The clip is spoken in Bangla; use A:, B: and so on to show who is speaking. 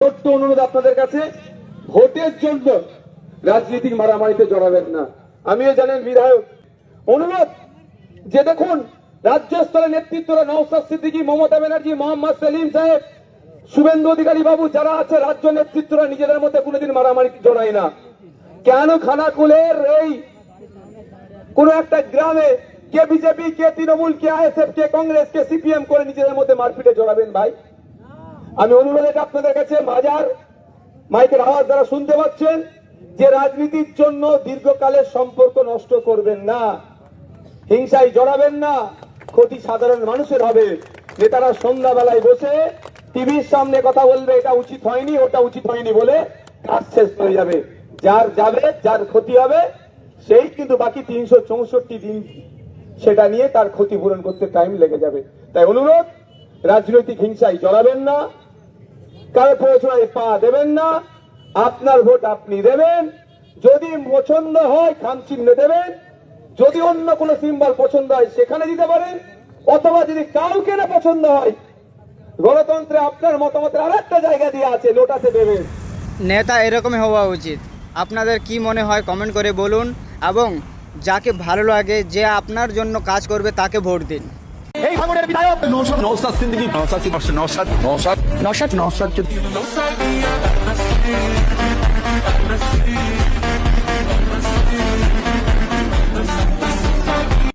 A: ছোট্ট অনুরোধ আপনাদের কাছে, ভোটের জন্য রাজনৈতিক মারামারিতে জড়াবেন না। আমিও জানেন বিধায়ক, অনুরোধ যে দেখুন রাজ্য স্তরের নেতৃত্বরা নওশাদ সিদ্দিকী, মমতা ব্যানার্জি, মোহাম্মদ সেলিম সাহেব, শুভেন্দু অধিকারী বাবু যারা আছে, রাজ্য নেতৃত্বরা নিজেদের মধ্যে কোনোদিন মারামারিতে জড়ায় না। কেন খানাকুলের এই কোন একটা গ্রামে কে বিজেপি, কে তৃণমূল, কে আইএসএফ, কে কংগ্রেস, কে সিপিএম করে নিজেদের মধ্যে মারপিটে জড়াবেন ভাই? আমি অনুরোধ আপনাদের কাছে, বাজার মাইকের আওয়াজ দ্বারা শুনতে পাচ্ছেন, যে রাজনীতির জন্য দীর্ঘকালের সম্পর্ক নষ্ট করবেন না, হিংসায় জড়াবেন না, ক্ষতি সাধারণ মানুষের হবে। নেতারা সন্ধ্যাবেলায় বসে টিভির সামনে কথা বলবে, এটা উচিত হয়নি, ওটা উচিত হয়নি বলে কাজ শেষ হয়ে যাবে। যার যাবে, যার ক্ষতি হবে, সেই কিন্তু বাকি 364 দিন সেটা নিয়ে তার ক্ষতিপূরণ করতে টাইম লেগে যাবে। তাই অনুরোধ, রাজনৈতিক হিংসায় জড়াবেন না, কারো প্রয়োজনে পা দেবেন না। আপনার ভোট আপনি দেবেন, যদি পছন্দ হয় খাম চিহ্ন দেবেন, যদি অন্য কোনো সিম্বল পছন্দ হয় সেখানে দিতে পারেন, অথবা যদি কাউকে না পছন্দ হয়, গণতন্ত্রে আপনার মতামতের আরেকটা জায়গা দিয়ে আছে, লোটাতে দেবেন।
B: নেতা এরকমই হওয়া উচিত। আপনাদের কি মনে হয় কমেন্ট করে বলুন, এবং যাকে ভালো লাগে, যে আপনার জন্য কাজ করবে, তাকে ভোট দিন।
C: এই ভাঙনের বিধায়ক নওশাদ সিদ্দিকী, নওশাদ